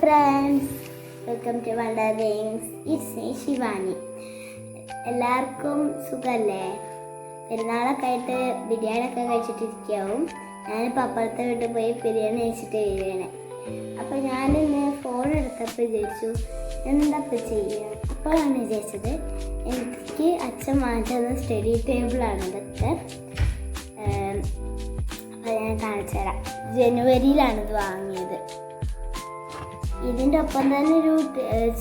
friends, welcome to Wonder Things. It's me Shivani. എല്ലാവർക്കും സുഖമല്ലേ? പെരുന്നാളൊക്കെ ആയിട്ട് ബിരിയാണിയൊക്കെ കഴിച്ചിട്ടിരിക്കാവും. ഞാനിപ്പോൾ അപ്പുറത്തെ വീട്ടിൽ പോയി ബിരിയാണി കഴിച്ചിട്ട് വരികയാണ്. അപ്പോൾ ഞാനിന്ന് ഫോൺ എടുത്തപ്പോൾ വിചാരിച്ചു എന്താപ്പോൾ ചെയ്യുക. അപ്പോഴാണ് വിചാരിച്ചത് എനിക്ക് അച്ഛൻ വാങ്ങിച്ചത് സ്റ്റഡി ടേബിളാണ് ഇതൊക്കെ. അപ്പോൾ ഞാൻ കാണിച്ചു തരാം. ജനുവരിയിലാണിത് വാങ്ങിയത്. ഇതിൻ്റെ ഒപ്പം തന്നെ ഒരു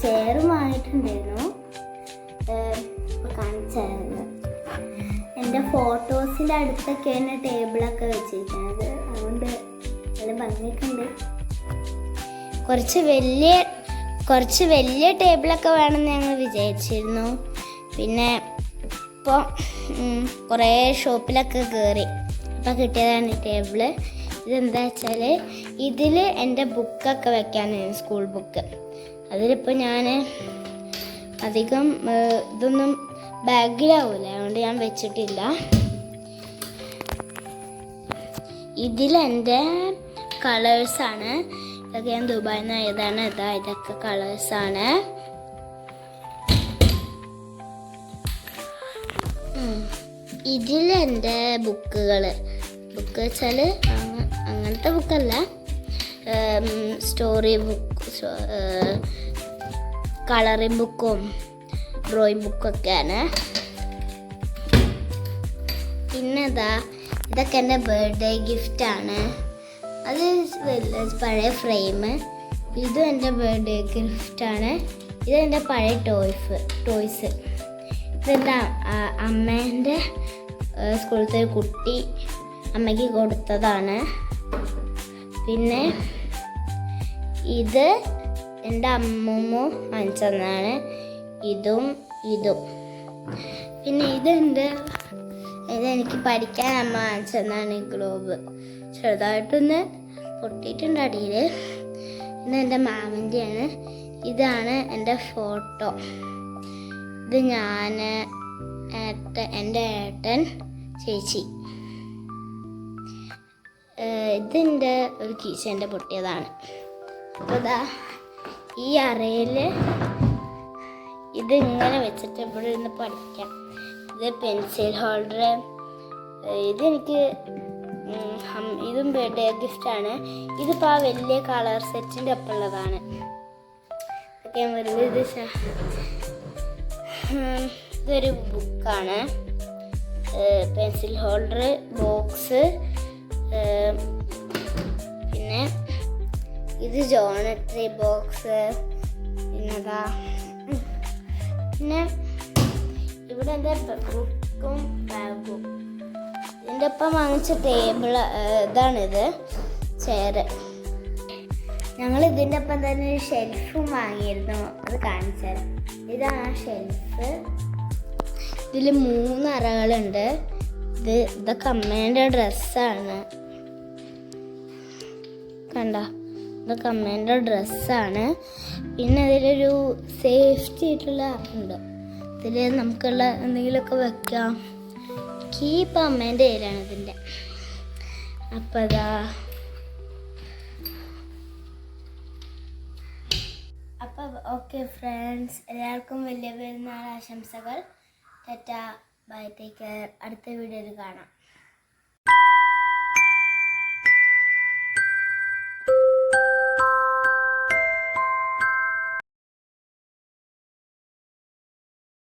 ചെയറും വാങ്ങിയിട്ടുണ്ടായിരുന്നു. കാണിച്ചു തരുന്നത് എൻ്റെ ഫോട്ടോസിൻ്റെ അടുത്തൊക്കെയാണ് ടേബിളൊക്കെ വെച്ചിരിക്കുന്നത്. അതുകൊണ്ട് നല്ല ഭംഗിയൊക്കെ ഉണ്ട്. കുറച്ച് വലിയ ടേബിളൊക്കെ വേണമെന്ന് ഞങ്ങൾ വിചാരിച്ചിരുന്നു. പിന്നെ ഇപ്പോൾ കുറേ ഷോപ്പിലൊക്കെ കയറി അപ്പോൾ കിട്ടിയതാണ് ഈ ടേബിള്. ഇതെന്താ വെച്ചാൽ ഇതിൽ എൻ്റെ ബുക്കൊക്കെ വെക്കാനാണ്, സ്കൂൾ ബുക്ക്. അതിലിപ്പോൾ ഞാൻ അധികം ഇതൊന്നും ബാഗിലാവില്ല, അതുകൊണ്ട് ഞാൻ വെച്ചിട്ടില്ല. ഇതിലെൻ്റെ കളേഴ്സാണ്. ഇതൊക്കെ ഞാൻ ദുബായിൽ നിന്ന് ആയതാണ്. ഇതൊക്കെ കളേഴ്സാണ്. ഇതിലെൻ്റെ ബുക്ക് വെച്ചാൽ അങ്ങനത്തെ ബുക്കല്ല, സ്റ്റോറി ബുക്ക്, കളറിംഗ് ബുക്കും ഡ്രോയിങ് ബുക്കൊക്കെയാണ്. പിന്നെ ഇതൊക്കെ എൻ്റെ ബർത്ത്ഡേ ഗിഫ്റ്റാണ്. അത് പഴയ ഫ്രെയിം. ഇതും എൻ്റെ ബർത്ത്ഡേ ഗിഫ്റ്റാണ്. ഇതെൻ്റെ പഴയ ടോയ്സ്. ഇതെൻ്റെ അമ്മേൻ്റെ സ്കൂളിലത്തെ ഒരു കുട്ടി അമ്മയ്ക്ക് കൊടുത്തതാണ്. പിന്നെ ഇത് എൻ്റെ അമ്മൂമ്മ വാങ്ങിച്ചതാണ്. ഇതും പിന്നെ ഇതെനിക്ക് പഠിക്കാൻ അമ്മ വാങ്ങിച്ചതാണ്. ഈ ഗ്ലോബ് ചെറുതായിട്ടൊന്ന് പൊട്ടിയിട്ടുണ്ട് അടിയിൽ. ഇത് എൻ്റെ മാമൻ്റെയാണ്. ഇതാണ് എൻ്റെ ഫോട്ടോ. ഇത് ഞാൻ, എൻ്റെ ഏട്ടൻ, ചേച്ചി. ഇതിൻ്റെ ഒരു കീശേൻ്റെ പൊട്ടിയതാണ്. അപ്പോൾ ഈ അറയിൽ ഇതിങ്ങനെ വെച്ചിട്ട് ഇവിടെ ഇരുന്ന് പഠിക്കാം. ഇത് പെൻസിൽ ഹോൾഡർ. ഇതെനിക്ക് ഇതും ബർത്ത്ഡേ ഗിഫ്റ്റാണ്. ഇതിപ്പോൾ ആ വലിയ കളർ സെറ്റിൻ്റെ ഒപ്പം ഉള്ളതാണ്. ഓക്കെ, വെറുതെ ഇതൊരു ബുക്കാണ്. പെൻസിൽ ഹോൾഡർ, ബോക്സ്, പിന്നെ ഇത് ജോമെട്രി ബോക്സ്. പിന്നെ ഇവിടെ എൻ്റെ ബുക്കും ബാഗും. ഇതിൻ്റെ ഒപ്പം വാങ്ങിച്ച ടേബിൾ ഇതാണിത്, ചെയറ്. ഞങ്ങൾ ഇതിൻ്റെ ഒപ്പം തന്നെ ഒരു ഷെൽഫും വാങ്ങിയിരുന്നു. അത് കാണിച്ചാൽ ഇതാണ് ആ ഷെൽഫ്. ഇതിൽ 3 അറകളുണ്ട്. ഇതൊക്കെ അമ്മേൻ്റെ ഡ്രസ്സാണ്. കണ്ടോ, ഇതൊക്കെ അമ്മേൻ്റെ ഡ്രസ്സാണ്. പിന്നെ അതിലൊരു സേഫ്റ്റി ആയിട്ടുള്ള ഉണ്ട്. ഇതിൽ നമുക്കുള്ള എന്തെങ്കിലുമൊക്കെ വെക്കാം. കീപ്പ് അമ്മേൻ്റെ കയ്യിലാണ് ഇതിൻ്റെ. അപ്പോൾ ഓക്കെ ഫ്രണ്ട്സ്, എല്ലാവർക്കും വലിയ പെരുന്നാൾ ആശംസകൾ. Tata, bye, take care. അടുത്ത വീഡിയോയിൽ കാണാം.